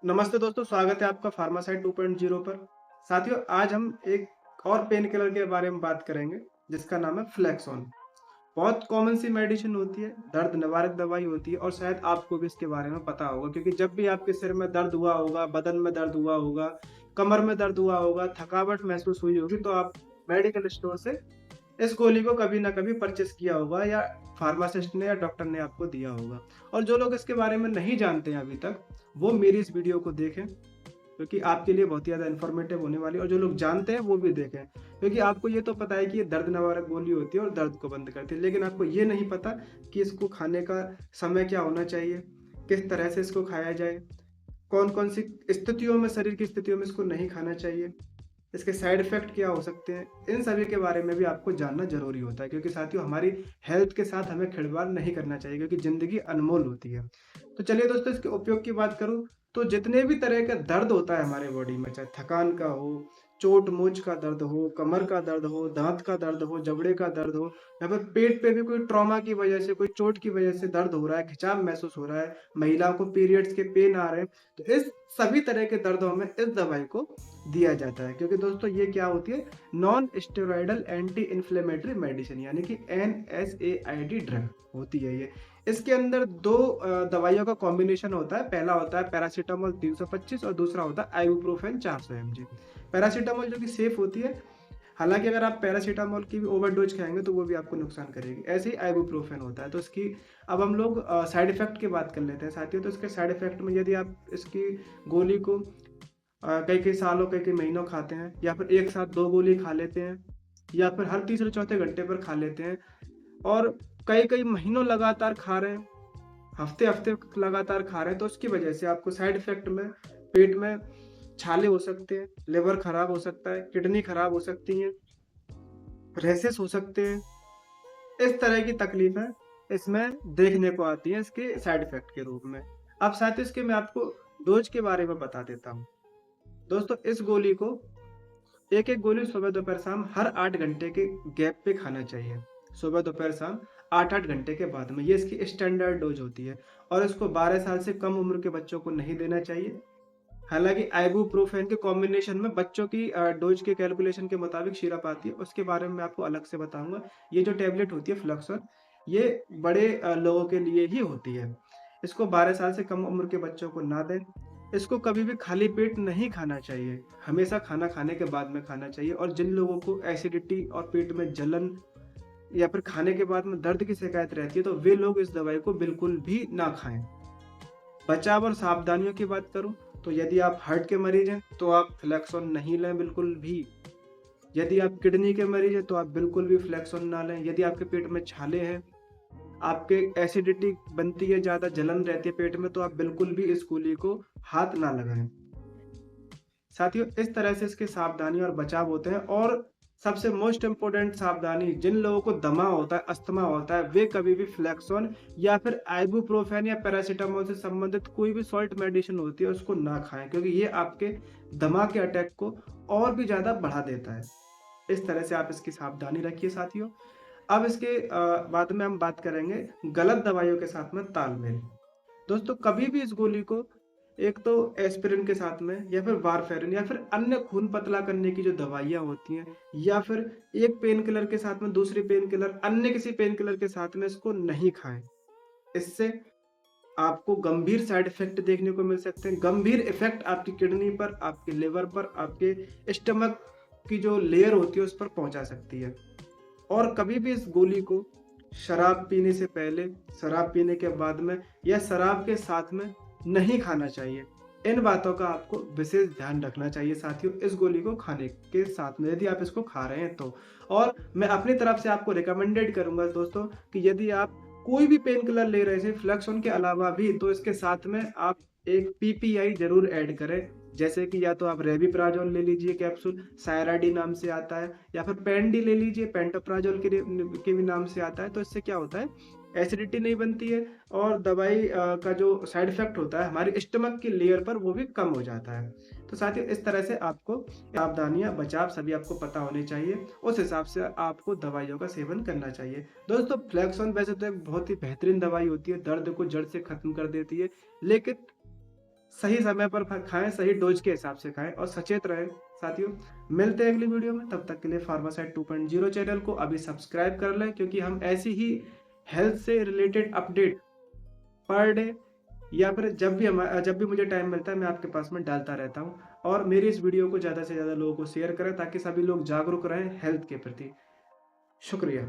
नमस्ते दोस्तों, स्वागत है आपका फार्मासाइट 2.0 पर। साथियों, आज हम एक और पेन किलर के बारे में बात करेंगे, जिसका नाम है फ्लेक्सोन। बहुत कॉमन सी मेडिसिन होती है, दर्द निवारक दवाई होती है और शायद आपको भी इसके बारे में पता होगा क्योंकि जब भी आपके सिर में दर्द हुआ होगा, बदन में दर्द हुआ होगा, कमर में दर्द हुआ होगा, थकावट महसूस हुई होगी, तो आप मेडिकल स्टोर से इस गोली को कभी ना कभी परचेज़ किया होगा या फार्मासिस्ट ने या डॉक्टर ने आपको दिया होगा। और जो लोग इसके बारे में नहीं जानते हैं अभी तक, वो मेरी इस वीडियो को देखें, क्योंकि आपके लिए बहुत ही ज़्यादा इन्फॉर्मेटिव होने वाली है और जो लोग जानते हैं वो भी देखें। क्योंकि आपको ये तो पता है कि ये दर्द निवारक गोली होती है और दर्द को बंद करती है, लेकिन आपको ये नहीं पता कि इसको खाने का समय क्या होना चाहिए, किस तरह से इसको खाया जाए, कौन-कौन सी स्थितियों में, शरीर की स्थितियों में इसको नहीं खाना चाहिए, इसके साइड इफ़ेक्ट क्या हो सकते हैं, इन सभी के बारे में भी आपको जानना ज़रूरी होता है क्योंकि साथियों हमारी हेल्थ के साथ हमें खिलवाड़ नहीं करना चाहिए क्योंकि ज़िंदगी अनमोल होती है। तो चलिए दोस्तों, इसके उपयोग की बात करूँ तो जितने भी तरह का दर्द होता है हमारे बॉडी में, चाहे थकान का हो, चोट-मोच का दर्द हो, कमर का दर्द हो, दाँत का दर्द हो, जबड़े का दर्द हो या फिर पेट पे भी कोई ट्रॉमा की वजह से, कोई चोट की वजह से दर्द हो रहा है, खिंचाव महसूस हो रहा है, महिलाओं को पीरियड्स के पेन आ रहे हैं, तो इस सभी तरह के दर्दों में इस दवाई को दिया जाता है क्योंकि दोस्तों ये क्या होती है, non steroidal anti inflammatory medicine यानी कि एनएसएआईडी ड्रग होती है ये। इसके अंदर दो दवाइयों का कॉम्बिनेशन होता है। पहला होता है पैरासीटामोल 325 और दूसरा होता है आइबुप्रोफेन 400 mg। पैरासीटामोल जो कि सेफ होती है, हालांकि अगर आप पैरासीटामोल की भी ओवरडोज खाएंगे तो वो भी आपको नुकसान करेगी। ऐसे ही आइबुप्रोफेन होता है। तो इसकी अब हम लोग साइड इफेक्ट की बात कर लेते हैं साथियों। तो इसके साइड इफेक्ट में यदि आप इसकी गोली को कई-कई सालों, कई-कई महीनों खाते हैं या फिर एक साथ 2 गोली खा लेते हैं या फिर हर तीसरे चौथे घंटे पर खा लेते हैं और कई-कई महीनों लगातार खा रहे हैं, हफ्ते-हफ्ते लगातार खा रहे हैं, तो उसकी वजह से आपको साइड इफ़ेक्ट में पेट में छाले हो सकते हैं, लिवर खराब हो सकता है, किडनी खराब हो सकती हैं, रैशेस हो सकते हैं। इस तरह की तकलीफ़ें इसमें देखने को आती हैं इसके साइड इफ़ेक्ट के रूप में। अब साथ ही इसके मैं आपको डोज़ के बारे में बता देता हूँ। दोस्तों, इस गोली को एक-एक गोली सुबह, दोपहर, शाम हर 8 घंटे के गैप पे खाना चाहिए। सुबह, दोपहर, शाम 8-8 घंटे के बाद में। ये इसकी स्टैंडर्ड डोज़ होती है और इसको 12 साल से कम उम्र के बच्चों को नहीं देना चाहिए। हालाँकि आइबुप्रोफेन के कॉम्बिनेशन में बच्चों की डोज़ के कैलकुलेशन के मुताबिक सिरप आती है, उसके बारे में मैं आपको अलग से बताऊँगा। ये जो टैबलेट होती है फ्लक्सोन, ये बड़े लोगों के लिए ही होती है। इसको 12 साल से कम उम्र के बच्चों को ना दें। इसको कभी भी खाली पेट नहीं खाना चाहिए, हमेशा खाना खाने के बाद में खाना चाहिए और जिन लोगों को एसिडिटी और पेट में जलन या फिर खाने के बाद में दर्द की शिकायत रहती है, तो वे लोग इस दवाई को बिल्कुल भी ना खाएँ। बचाव और सावधानियों की बात करूँ, तो यदि आप हार्ट के मरीज़ हैं, तो आप फ्लेक्सोन नहीं लें बिल्कुल भी। यदि आप किडनी के मरीज़ हैं, तो आप बिल्कुल भी फ्लेक्सोन ना लें। यदि आपके पेट में छाले हैं, आपके एसिडिटी बनती है, ज़्यादा जलन रहती है पेट में, तो आप बिल्कुल भी इस गोली को हाथ ना लगाएँ। साथियों, इस तरह से इसके सावधानी और बचाव होते हैं और सबसे मोस्ट इम्पोर्टेंट सावधानी, जिन लोगों को दमा होता है, अस्थमा होता है, वे कभी भी फ्लेक्सोन या फिर आइबुप्रोफेन या पैरासिटामोल से संबंधित कोई भी सॉल्ट मेडिसिन होती है उसको ना खाएं क्योंकि ये आपके दमा के अटैक को और भी ज़्यादा बढ़ा देता है। इस तरह से आप इसकी सावधानी रखिए साथियों। अब इसके बाद में हम बात करेंगे गलत दवाइयों के साथ में तालमेल। दोस्तों, कभी भी इस गोली को एक तो एस्पिरिन के साथ में या फिर वारफेरिन या फिर अन्य खून पतला करने की जो दवाइयाँ होती हैं या फिर एक पेन किलर के साथ में दूसरी पेन किलर, अन्य किसी पेन किलर के साथ में इसको नहीं खाएँ। इससे आपको गंभीर साइड इफ़ेक्ट देखने को मिल सकते हैं। गंभीर इफ़ेक्ट आपकी किडनी पर, आपके लिवर पर, आपके स्टमक की जो लेयर होती है उस पर पहुँचा सकती है। और कभी भी इस गोली को शराब पीने से पहले, शराब पीने के बाद में या शराब के साथ में नहीं खाना चाहिए। इन बातों का आपको विशेष ध्यान रखना चाहिए साथियों, इस गोली को खाने के साथ में, यदि आप इसको खा रहे हैं तो। और मैं अपनी तरफ से आपको रिकमेंडेड करूँगा दोस्तों कि यदि आप कोई भी पेन किलर ले रहे हैं फ्लेक्सोन के अलावा भी, तो इसके साथ में आप एक पीपीआई ज़रूर ऐड करें। जैसे कि या तो आप रेबिप्राज़ोल ले लीजिए कैप्सूल, सायराडी नाम से आता है, या फिर पेंडी ले लीजिए, पेंटोप्राज़ोल के भी नाम से आता है। तो इससे क्या होता है, एसिडिटी नहीं बनती है और दवाई का जो साइड इफ़ेक्ट होता है हमारे स्टमक की लेयर पर, वो भी कम हो जाता है। तो साथियों, इस तरह से आपको सावधानियाँ, बचाव सभी आपको पता होने चाहिए। उस हिसाब से आपको दवाइयों का सेवन करना चाहिए। दोस्तों, फ्लेक्सोन वैसे तो एक बहुत ही बेहतरीन दवाई होती है, दर्द को जड़ से खत्म कर देती है, लेकिन सही समय पर खाएँ, सही डोज़ के हिसाब से खाएँ और सचेत रहें। साथियों, मिलते हैं अगली वीडियो में, तब तक के लिए फार्मासाइट 2.0 चैनल को अभी सब्सक्राइब कर लें, क्योंकि हम ऐसी ही हेल्थ से रिलेटेड अपडेट पर डे या फिर जब भी मुझे टाइम मिलता है मैं आपके पास में डालता रहता हूँ। और मेरी इस वीडियो को ज़्यादा से ज़्यादा लोगों को शेयर करें ताकि सभी लोग जागरूक रहें हेल्थ के प्रति। शुक्रिया।